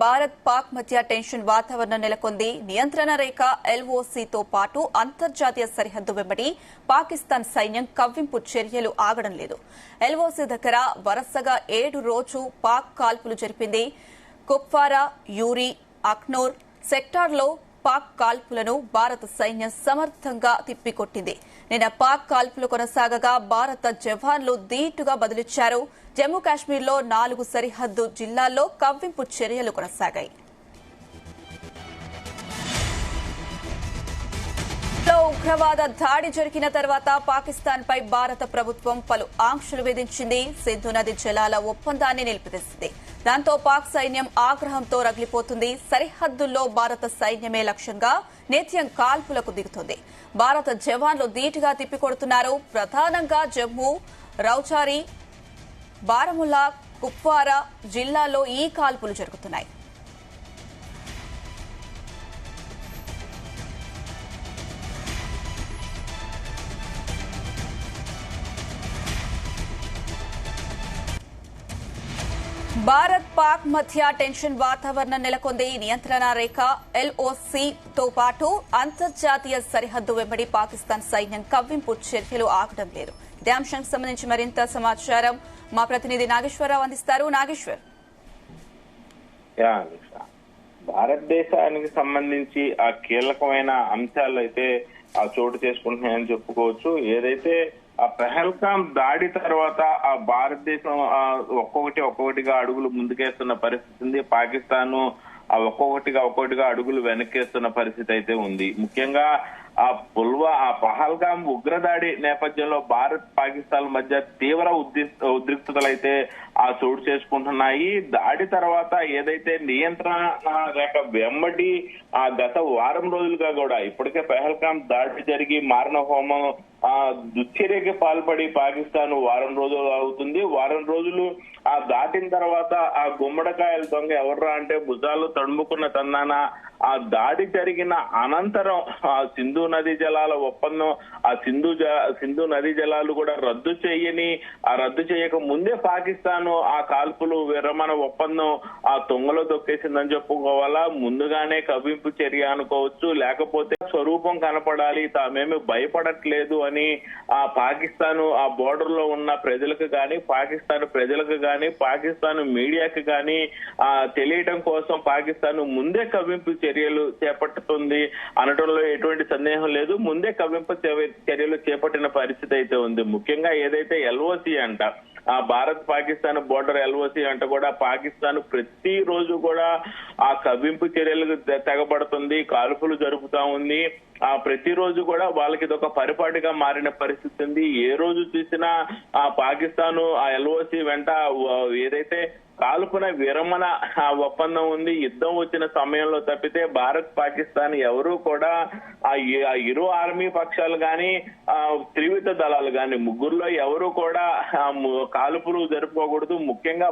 భారత్ పాక్ మధ్య టెన్షన్ వాతావరణం నెలకొంది. నియంత్రణ రేఖ ఎల్ఓసీతో పాటు అంతర్జాతీయ సరిహద్దు వెంబడి పాకిస్తాన్ సైన్యం కవ్వింపు చర్యలు ఆగడం లేదు. ఎల్ఓసీ దగ్గర వరుసగా 7 రోజు పాక్ కాల్పులు జరిపింది. కుప్వారా, యూరి, అఖ్నూర్ సెక్టార్లో పాక్ కాల్పులను భారత సైన్యం సమర్థంగా తిప్పికొట్టింది. నిన్న పాక్ కాల్పులు కొనసాగగా భారత జవాన్లు ధీటుగా బదులిచ్చారు. జమ్మూ కాశ్మీర్లో 4 సరిహద్దు జిల్లాల్లో కవ్వింపు చర్యలు కొనసాగాయి. ఉగ్రవాద దాడి జరిగిన తర్వాత పాకిస్తాన్పై భారత ప్రభుత్వం పలు ఆంక్షలు విధించింది. సింధు నది జలాల ఒప్పందాన్ని నిలిపివేసింది. దాంతో పాక్ సైన్యం ఆగ్రహంతో రగిలిపోతుంది. సరిహద్దుల్లో భారత సైన్యమే లక్ష్యంగా నిత్యం కాల్పులకు దిగుతోంది. భారత జవాన్లు ధీటుగా తిప్పికొడుతున్నారు. ప్రధానంగా జమ్మూ, రౌచారి, బారాముల్లా, కుప్వారా జిల్లాల్లో ఈ కాల్పులు జరుగుతున్నాయి. భారత్ పాక్ మధ్య టెన్షన్ వాతావరణం నెలకొంది. నియంత్రణ రేఖ ఎల్ఓసీతో పాటు అంతర్జాతీయ సరిహద్దు వెంబడి పాకిస్తాన్ సైన్యం కవ్వింపు చర్యలు ఆగడం లేదు. ఇదే అంశానికి సంబంధించి మరింత సమాచారం మా ప్రతినిధి నాగేశ్వరరావు అందిస్తారు. నాగేశ్వర్, భారతదేశానికి సంబంధించి ఆ కీలకమైన అంశాలు అయితే ఆ చోటు చేసుకుంటున్నాయని చెప్పుకోవచ్చు. ఏదైతే ఆ పెహల్గాం దాడి తర్వాత ఆ భారతదేశం ఒక్కొక్కటిగా అడుగులు ముందుకేస్తున్న పరిస్థితి ఉంది. పాకిస్తాన్ ఒక్కొక్కటిగా అడుగులు వెనక్కేస్తున్న పరిస్థితి అయితే ఉంది. ముఖ్యంగా ఆ పహల్గాం ఉగ్రదాడి నేపథ్యంలో భారత్ పాకిస్తాన్ మధ్య తీవ్ర ఉద్రిక్తతలైతే ఆ చోటు చేసుకుంటున్నాయి. దాడి తర్వాత ఏదైతే నియంత్రణ రేఖ వెంబడి ఆ గత వారం రోజులుగా కూడా ఇప్పటికే పెహల్గాం దాడి జరిగి మారణ హోమం దుశ్చర్యకి పాల్పడి పాకిస్తాన్ వారం రోజులు అవుతుంది. వారం రోజులు ఆ దాటిన తర్వాత ఆ గుమ్మడికాయల దొంగ ఎవర్రా అంటే భుజాలు తడుముకున్న తందాన ఆ దాడి జరిగిన అనంతరం ఆ సింధు నదీ జలాల ఒప్పందం, ఆ సింధు నదీ జలాలు కూడా రద్దు చేయక ముందే పాకిస్తాన్ ఆ కాల్పులు విరమణ ఒప్పందం ఆ తొంగలో దొక్కేసిందని చెప్పుకోవాలా. ముందుగానే కవ్వింపు చర్య అనుకోవచ్చు, లేకపోతే స్వరూపం కనపడాలి, తామేమి భయపడట్లేదు అని ఆ పాకిస్తాన్ ఆ బోర్డర్ లో ఉన్న ప్రజలకు గాని, పాకిస్తాన్ ప్రజలకు గాని, పాకిస్తాన్ మీడియాకి గాని తెలియటం కోసం పాకిస్తాన్ ముందే కవ్వింపు చర్యలు చేపట్టుతుంది అనటంలో ఎటువంటి సందేహం లేదు. ముందే కవ్వింపు చర్యలు చేపట్టిన పరిస్థితి అయితే ఉంది. ముఖ్యంగా ఏదైతే ఎల్ఓసి అంట, ఆ భారత్ పాకిస్తాన్ బోర్డర్ ఎల్ఓసి అంటే కూడా పాకిస్తాన్ ప్రతిరోజు కూడా ఆ కవ్వింపు చర్యలకు తెగబడుతుంది, కాల్పులు జరుపుతా ఉంది. ఆ ప్రతిరోజు కూడా వాళ్ళకి ఇదొక పరిపాటిగా మారిన పరిస్థితి ఉంది. ఏ రోజు చూసినా ఆ పాకిస్తాన్ ఆ ఎల్ఓసి వెంట ఏదైతే కాల్పున విరమణ ఒప్పందం ఉంది, యుద్ధం వచ్చిన సమయంలో తప్పితే భారత్ పాకిస్తాన్ ఎవరూ కూడా ఆ ఇరు ఆర్మీ పక్షాలు గాని త్రివిధ దళాలు గాని ముగ్గురులో ఎవరు కూడా కాల్పులు జరుపుకోకూడదు. ముఖ్యంగా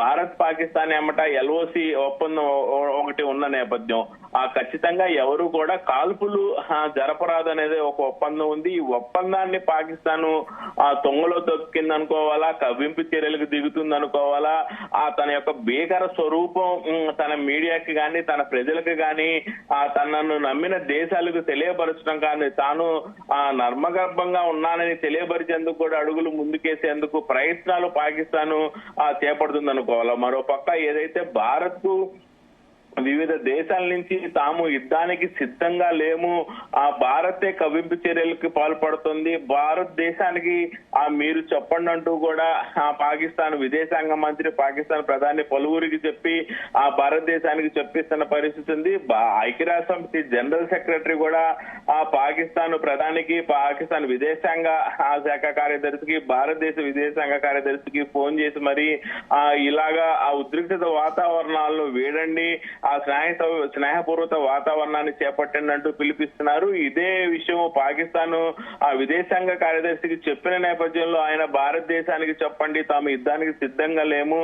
భారత్ పాకిస్తాన్ ఏమట ఎల్ఓసి ఒప్పందం ఒకటి ఉన్న నేపథ్యం ఖచ్చితంగా ఎవరు కూడా కాల్పులు జరపరాదు అనేది ఒక ఒప్పందం ఉంది. ఈ ఒప్పందాన్ని పాకిస్తాన్ తొంగలో తొక్కిందనుకోవాలా, కవ్వింపు చర్యలకు దిగుతుంది అనుకోవాలా. తన యొక్క భీకర స్వరూపం తన మీడియాకి గాని, తన ప్రజలకు గాని, తనను నమ్మిన దేశాలకు తెలియపరచడం కానీ, తాను నర్మగర్భంగా ఉన్నానని తెలియపరిచేందుకు కూడా అడుగులు ముందుకేసేందుకు ప్రయత్నాలు పాకిస్తాన్ చేపడుతుంది అనుకోవాలా. మరో పక్క ఏదైతే భారత్ కు వివిధ దేశాల నుంచి తాము యుద్ధానికి సిద్ధంగా లేము, ఆ భారతే కవ్వింపు చర్యలకు పాల్పడుతుంది, భారతదేశానికి మీరు చెప్పండి అంటూ కూడా పాకిస్తాన్ విదేశాంగ మంత్రి, పాకిస్తాన్ ప్రధాని పలువురికి చెప్పి ఆ భారతదేశానికి చెప్పిస్తున్న పరిస్థితి ఉంది. ఐక్యరాజ్య సమితి జనరల్ సెక్రటరీ కూడా ఆ పాకిస్తాన్ ప్రధానికి, పాకిస్తాన్ విదేశాంగ శాఖ కార్యదర్శికి, భారతదేశ విదేశాంగ కార్యదర్శికి ఫోన్ చేసి మరి ఇలాగా ఆ ఉద్రిక్తత వాతావరణాలను వీడండి, ఆ స్నేహపూర్వక వాతావరణాన్ని చేపట్టినట్టు పిలిపిస్తున్నారు. ఇదే విషయం పాకిస్తాన్ ఆ విదేశాంగ కార్యదర్శికి చెప్పిన నేపథ్యంలో ఆయన భారతదేశానికి చెప్పండి, తాము యుద్ధానికి సిద్ధంగా లేము,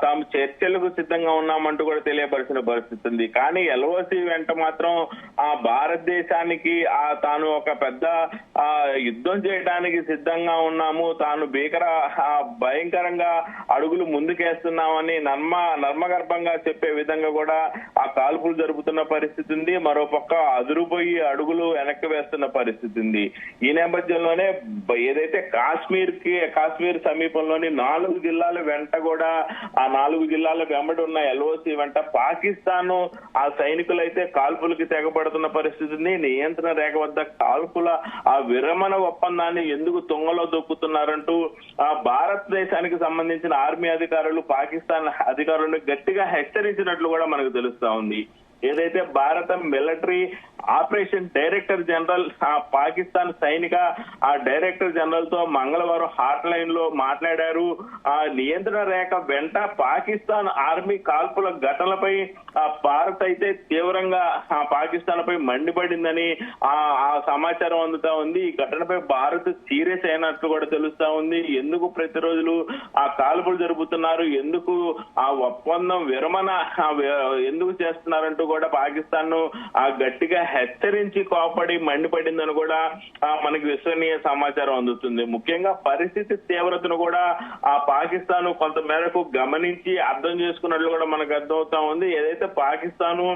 తాము చర్చలకు సిద్ధంగా ఉన్నామంటూ కూడా తెలియపరిచిన పరిస్థితి ఉంది. కానీ ఎల్ఓసి వెంట మాత్రం ఆ భారతదేశానికి తాను ఒక పెద్ద యుద్ధం చేయడానికి సిద్ధంగా ఉన్నాము, తాను భయంకరంగా అడుగులు ముందుకేస్తున్నామని నర్మగర్భంగా చెప్పే విధంగా కూడా ఆ కాల్పులు జరుపుతున్న పరిస్థితి ఉంది. మరోపక్క అదురుపోయి అడుగులు వెనక్కి వేస్తున్న పరిస్థితి ఉంది. ఈ నేపథ్యంలోనే ఏదైతే కాశ్మీర్ సమీపంలోని 4 జిల్లాల వెంట కూడా ఆ 4 జిల్లాల వెంబడి ఉన్న ఎల్ఓసి వెంట పాకిస్తాన్ ఆ సైనికులైతే కాల్పులకి తెగబడుతున్న పరిస్థితి ఉంది. నియంత్రణ రేఖ వద్ద కాల్పుల ఆ విరమణ ఒప్పందాన్ని ఎందుకు తుంగలో దొక్కుతున్నారంటూ ఆ భారతదేశానికి సంబంధించిన ఆర్మీ అధికారులు పాకిస్తాన్ అధికారులను గట్టిగా హెచ్చరించినట్లు కూడా మనకు తెలుస్తా ఉంది. ఏదైతే భారత military operation director general Pakistan సైనిక డైరెక్టర్ జనరల్ తో మంగళవారం హాట్ లైన్ లో మాట్లాడారు. నియంత్రణ రేఖ వెంట పాకిస్తాన్ ఆర్మీ కాల్పుల ఘటనలపై భారత్ అయితే తీవ్రంగా పాకిస్తాన్ పై మండిపడిందని ఆ సమాచారం అందుతా ఉంది. ఈ ఘటనపై భారత్ సీరియస్ అయినట్లు కూడా తెలుస్తా ఉంది. ఎందుకు ప్రతిరోజులు ఆ కాల్పులు జరుపుతున్నారు, ఎందుకు ఆ ఒప్పందం విరమణ ఎందుకు చేస్తున్నారంటూ కూడా పాకిస్తాన్ గట్టిగా హెచ్చరించి కోపడి మండిపడిందని కూడా మనకి విశ్వసనీయ సమాచారం అందుతుంది. ముఖ్యంగా పరిస్థితి తీవ్రతను కూడా ఆ పాకిస్తాన్ కొంత మేరకు గమనించి అర్థం చేసుకున్నట్లు కూడా మనకు అర్థమవుతా ఉంది. ఏదైతే పాకిస్తాన్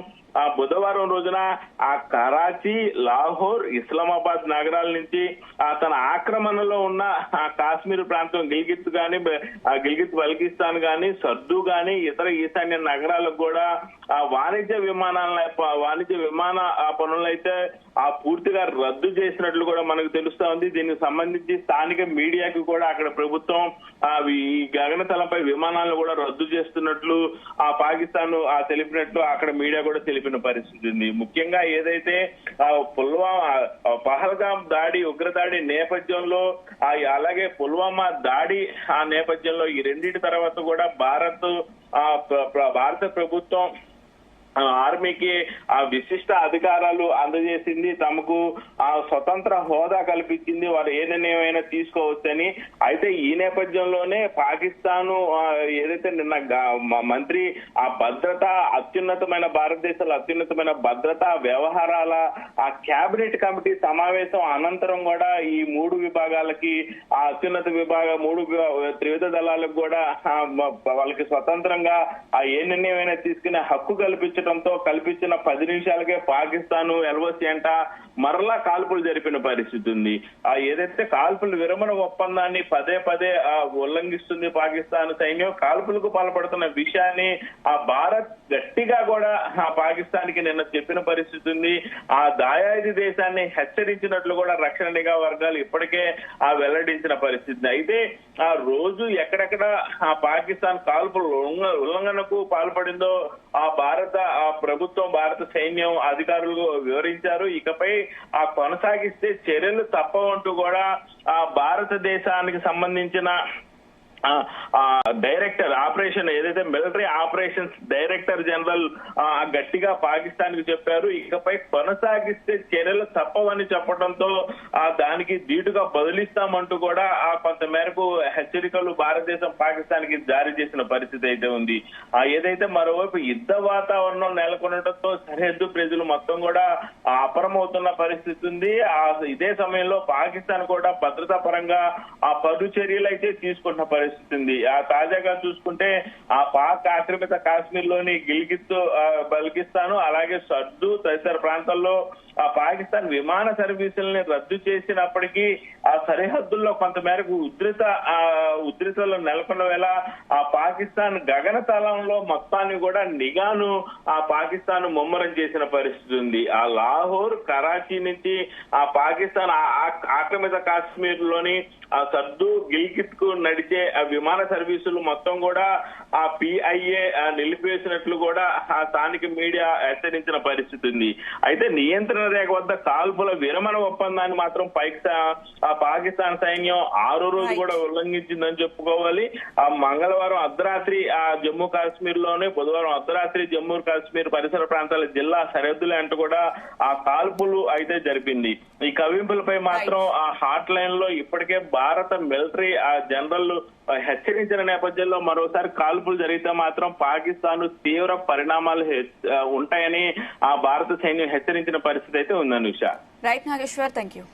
బుధవారం రోజున ఆ కరాచీ, లాహోర్, ఇస్లామాబాద్ నగరాల నుంచి తన ఆక్రమణలో ఉన్న కాశ్మీర్ ప్రాంతం గిల్గిత్ బల్కిస్తాన్ గాని, సర్దు గాని, ఇతర ఈశాన్య నగరాలకు కూడా వాణిజ్య విమాన పనులైతే పూర్తిగా రద్దు చేసినట్లు కూడా మనకు తెలుస్తా ఉంది. దీనికి సంబంధించి స్థానిక మీడియాకి కూడా అక్కడ ప్రభుత్వం ఈ గగనతలంపై విమానాలను కూడా రద్దు చేస్తున్నట్లు పాకిస్తాన్ తెలిపినట్లు అక్కడ మీడియా కూడా తెలిపిన పరిస్థితి ఉంది. ముఖ్యంగా ఏదైతే పహల్గామ్ దాడి, ఉగ్రదాడి నేపథ్యంలో అలాగే పుల్వామా దాడి నేపథ్యంలో ఈ రెండింటి తర్వాత కూడా భారత ప్రభుత్వం ఆర్మీకి విశిష్ట అధికారాలు అందజేసింది, తమకు స్వతంత్ర హోదా కల్పించింది, వారు ఏ నిర్ణయమైనా తీసుకోవచ్చని. అయితే ఈ నేపథ్యంలోనే పాకిస్తాన్ ఏదైతే నిన్న మంత్రి భద్రత భారతదేశంలో అత్యున్నతమైన భద్రతా వ్యవహారాల కేబినెట్ కమిటీ సమావేశం అనంతరం కూడా ఈ 3 విభాగాలకి అత్యున్నత త్రివిధ దళాలకు కూడా వాళ్ళకి స్వతంత్రంగా ఏ నిర్ణయమైనా తీసుకునే హక్కు కల్పించిన 10 నిమిషాలకే పాకిస్తాన్ ఎల్ఓసి అంట మరలా కాల్పులు జరిపిన పరిస్థితి ఉంది. ఏదైతే కాల్పుల విరమణ ఒప్పందాన్ని పదే ఉల్లంఘిస్తుంది పాకిస్తాన్ సైన్యం, కాల్పులకు పాల్పడుతున్న విషయాన్ని భారత్ గట్టిగా కూడా పాకిస్తాన్ కి నిన్న చెప్పిన పరిస్థితి ఉంది. దాయాది దేశాన్ని హెచ్చరించినట్లు కూడా రక్షణ నిఘా వర్గాలు ఇప్పటికే వెల్లడించిన పరిస్థితి. అయితే రోజు ఎక్కడెక్కడ పాకిస్తాన్ కాల్పుల ఉల్లంఘనకు పాల్పడిందో భారత ప్రభుత్వం, భారత సైన్యం అధికారులు వివరించారు. ఇకపై కొనసాగిస్తే చర్యలు తప్పవంటూ కూడా భారతదేశానికి సంబంధించిన డైరెక్టర్ ఆపరేషన్ ఏదైతే మిలిటరీ ఆపరేషన్స్ డైరెక్టర్ జనరల్ గట్టిగా పాకిస్తాన్ కి చెప్పారు. ఇకపై కొనసాగిస్తే చర్యలు తప్పవని చెప్పడంతో దానికి ధీటుగా బదులిస్తామంటూ కూడా కొంత మేరకు హెచ్చరికలు భారతదేశం పాకిస్తాన్ కి జారీ చేసిన పరిస్థితి అయితే ఉంది. ఏదైతే మరోవైపు యుద్ధ వాతావరణం నెలకొనడంతో సరిహద్దు ప్రజలు మొత్తం కూడా అప్రమవుతున్న పరిస్థితి ఉంది. ఇదే సమయంలో పాకిస్తాన్ కూడా భద్రతా పరంగా పలు చర్యలు అయితే తీసుకుంటున్న పరిస్థితి ఉంది. తాజాగా చూసుకుంటే పాక్ ఆక్రమిత కాశ్మీర్ లోని గిల్గిత్ బల్కిస్తాన్ అలాగే సర్దు తదితర ప్రాంతాల్లో పాకిస్తాన్ విమాన సర్వీసుల్ని రద్దు చేసినప్పటికీ సరిహద్దుల్లో కొంత మేరకు ఉద్రితలు నెలకొన్న వేళ పాకిస్తాన్ గగనతలంలో మొత్తాన్ని కూడా నిఘాను పాకిస్తాన్ ముమ్మరం చేసిన పరిస్థితి ఉంది. లాహోర్, కరాచీ నుంచి పాకిస్తాన్ ఆక్రమిత కాశ్మీర్ లోని సర్దు, గిల్గిత్ కు నడిచే విమాన సర్వీసులు మొత్తం కూడా ఆ PIA నిలిపివేసినట్లు కూడా ఆ స్థానిక మీడియా హెచ్చరించిన పరిస్థితి ఉంది. అయితే నియంత్రణ రేఖ వద్ద కాల్పుల విరమణ ఒప్పందాన్ని మాత్రం పాకిస్తాన్ సైన్యం 6వ రోజు కూడా ఉల్లంఘించిందని చెప్పుకోవాలి. ఆ మంగళవారం అర్ధరాత్రి జమ్మూ కాశ్మీర్ లోనే, బుధవారం అర్ధరాత్రి జమ్మూ కాశ్మీర్ పరిసర ప్రాంతాల జిల్లా సరిహద్దులు అంటూ కూడా ఆ కాల్పులు అయితే జరిపింది. ఈ కవ్వింపులపై మాత్రం ఆ హాట్ లైన్ లో ఇప్పటికే భారత మిలిటరీ జనరల్ హెచ్చరించిన నేపథ్యంలో మరోసారి కాల్పులు జరిగితే మాత్రం పాకిస్తాన్ తీవ్ర పరిణామాలు ఉంటాయని ఆ భారత సైన్యం హెచ్చరించిన పరిస్థితి అయితే ఉంది Anusha. Right Nageshwar, thank you.